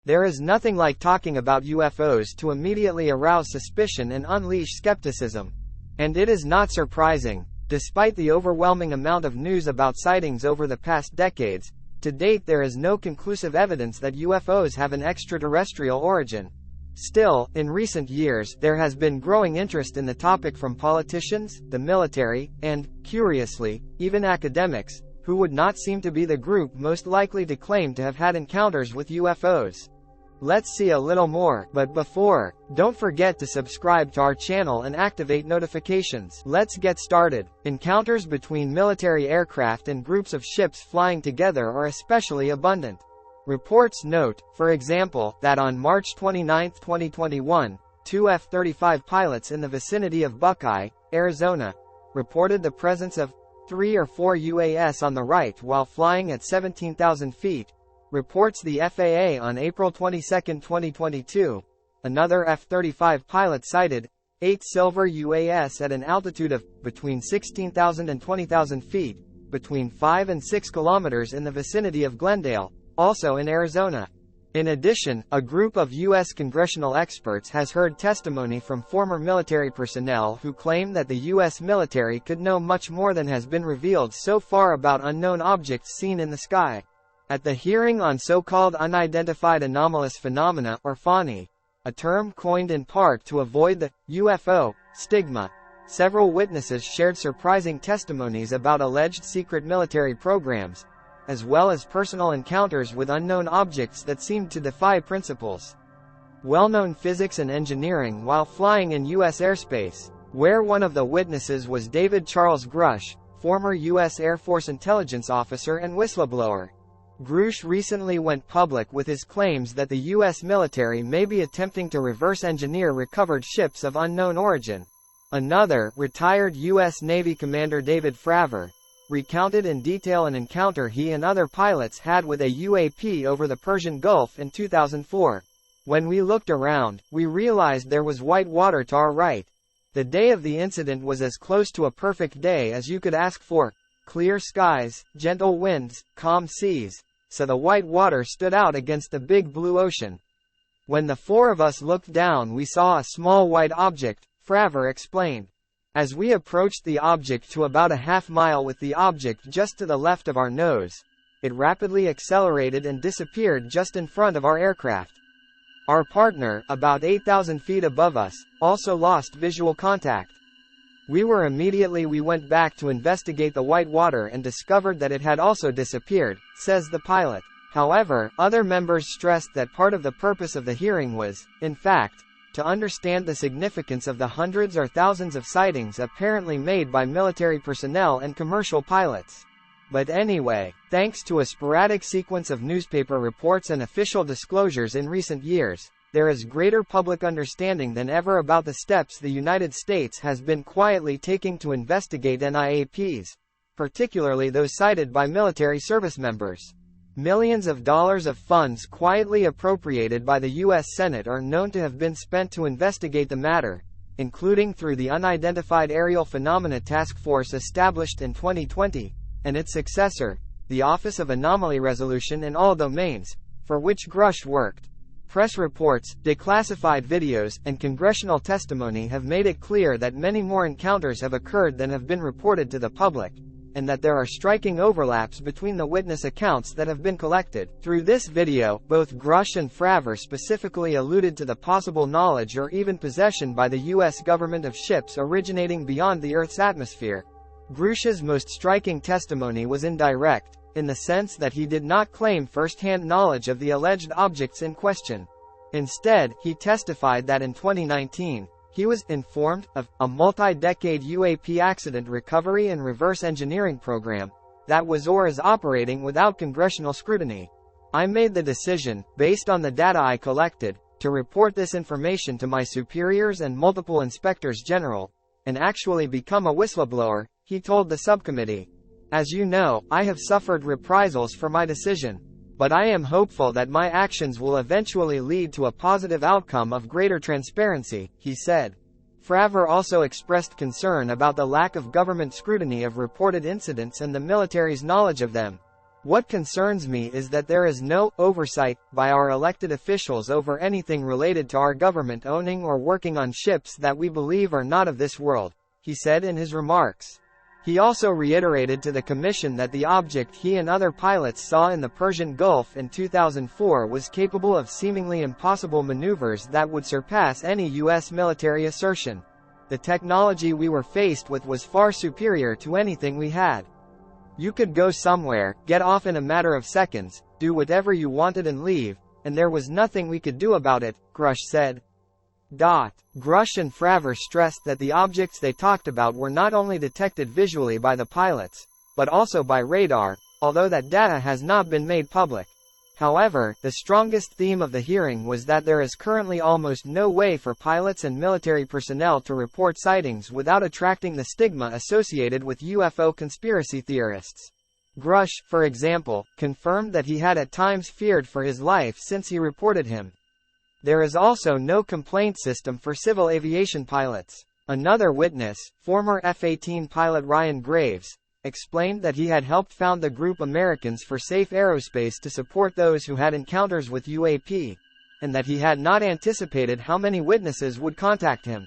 There is nothing like talking about UFOs to immediately arouse suspicion and unleash skepticism. And it is not surprising, despite the overwhelming amount of news about sightings over the past decades, to date there is no conclusive evidence that UFOs have an extraterrestrial origin. Still, in recent years, there has been growing interest in the topic from politicians, the military, and, curiously, even academics, who would not seem to be the group most likely to claim to have had encounters with UFOs. Let's see a little more, but before, don't forget to subscribe to our channel and activate notifications. Let's get started. Encounters between military aircraft and groups of ships flying together are especially abundant. Reports note, for example, that on March 29, 2021, two F-35 pilots in the vicinity of Buckeye, Arizona, reported the presence of 3 or 4 UAS on the right while flying at 17,000 feet, reports the FAA on April 22, 2022. Another F-35 pilot cited 8 silver UAS at an altitude of between 16,000 and 20,000 feet, between 5 and 6 kilometers in the vicinity of Glendale, also in Arizona. In addition, a group of U.S. congressional experts has heard testimony from former military personnel who claim that the U.S. military could know much more than has been revealed so far about unknown objects seen in the sky. At the hearing on so-called unidentified anomalous phenomena, or FANI, a term coined in part to avoid the UFO stigma, several witnesses shared surprising testimonies about alleged secret military programs, as well as personal encounters with unknown objects that seemed to defy principles. Well-known physics and engineering while flying in U.S. airspace, where one of the witnesses was David Charles Grush, former U.S. Air Force intelligence officer and whistleblower. Grush recently went public with his claims that the U.S. military may be attempting to reverse engineer recovered ships of unknown origin. Another, retired U.S. Navy Commander David Fravor, recounted in detail an encounter he and other pilots had with a UAP over the Persian Gulf in 2004. When we looked around, we realized there was white water to our right. The day of the incident was as close to a perfect day as you could ask for. Clear skies, gentle winds, calm seas. So the white water stood out against the big blue ocean. When the 4 of us looked down we saw a small white object, Fravor explained. As we approached the object to about a half-mile with the object just to the left of our nose, it rapidly accelerated and disappeared just in front of our aircraft. Our partner, about 8,000 feet above us, also lost visual contact. We went back to investigate the white water and discovered that it had also disappeared, says the pilot. However, other members stressed that part of the purpose of the hearing was, in fact, to understand the significance of the hundreds or thousands of sightings apparently made by military personnel and commercial pilots. But anyway, thanks to a sporadic sequence of newspaper reports and official disclosures in recent years, there is greater public understanding than ever about the steps the United States has been quietly taking to investigate NIAPs, particularly those cited by military service members. Millions of dollars of funds quietly appropriated by the U.S. Senate are known to have been spent to investigate the matter, including through the Unidentified Aerial Phenomena Task Force established in 2020, and its successor, the Office of Anomaly Resolution in All Domains, for which Grush worked. Press reports, declassified videos, and congressional testimony have made it clear that many more encounters have occurred than have been reported to the public, and that there are striking overlaps between the witness accounts that have been collected. Through this video, both Grush and Fravor specifically alluded to the possible knowledge or even possession by the U.S. government of ships originating beyond the Earth's atmosphere. Grush's most striking testimony was indirect, in the sense that he did not claim first-hand knowledge of the alleged objects in question. Instead, he testified that in 2019, he was informed of a multi-decade UAP accident recovery and reverse engineering program that was or is operating without congressional scrutiny. I made the decision, based on the data I collected, to report this information to my superiors and multiple inspectors general, and actually become a whistleblower, he told the subcommittee. As you know, I have suffered reprisals for my decision, but I am hopeful that my actions will eventually lead to a positive outcome of greater transparency, he said. Fravor also expressed concern about the lack of government scrutiny of reported incidents and the military's knowledge of them. What concerns me is that there is no oversight by our elected officials over anything related to our government owning or working on ships that we believe are not of this world, he said in his remarks. He also reiterated to the commission that the object he and other pilots saw in the Persian Gulf in 2004 was capable of seemingly impossible maneuvers that would surpass any U.S. military assertion. The technology we were faced with was far superior to anything we had. You could go somewhere, get off in a matter of seconds, do whatever you wanted and leave, and there was nothing we could do about it, Grush said. Grush and Fravor stressed that the objects they talked about were not only detected visually by the pilots, but also by radar, although that data has not been made public. However, the strongest theme of the hearing was that there is currently almost no way for pilots and military personnel to report sightings without attracting the stigma associated with UFO conspiracy theorists. Grush, for example, confirmed that he had at times feared for his life since he reported him. There is also no complaint system for civil aviation pilots. Another witness, former F-18 pilot Ryan Graves, explained that he had helped found the group Americans for Safe Aerospace to support those who had encounters with UAP, and that he had not anticipated how many witnesses would contact him.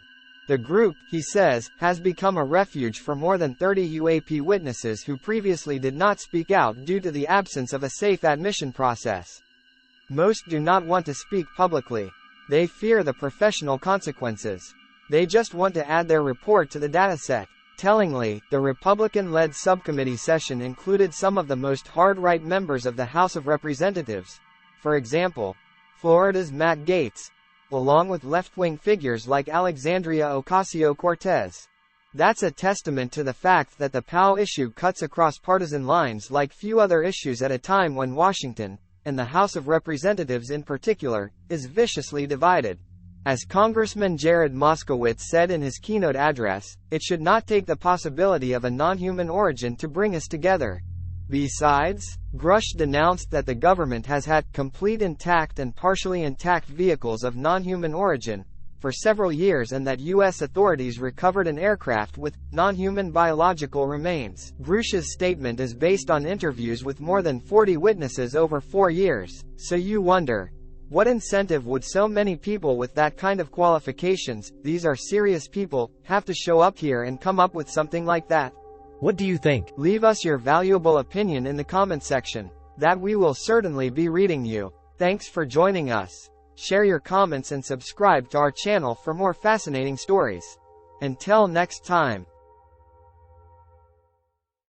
The group, he says, has become a refuge for more than 30 UAP witnesses who previously did not speak out due to the absence of a safe admission process. Most do not want to speak publicly. They fear the professional consequences. They just want to add their report to the dataset. Tellingly, the Republican-led subcommittee session included some of the most hard-right members of the House of Representatives. For example, Florida's Matt Gaetz, along with left-wing figures like Alexandria Ocasio-Cortez. That's a testament to the fact that the POW issue cuts across partisan lines like few other issues at a time when Washington, and the House of Representatives in particular, is viciously divided. As Congressman Jared Moskowitz said in his keynote address, it should not take the possibility of a non-human origin to bring us together. Besides, Grush denounced that the government has had complete intact and partially intact vehicles of non-human origin for several years and that U.S. authorities recovered an aircraft with non-human biological remains. Grush's statement is based on interviews with more than 40 witnesses over 4 years, so you wonder, what incentive would so many people with that kind of qualifications, these are serious people, have to show up here and come up with something like that? What do you think? Leave us your valuable opinion in the comment section. That we will certainly be reading you. Thanks for joining us. Share your comments and subscribe to our channel for more fascinating stories. Until next time.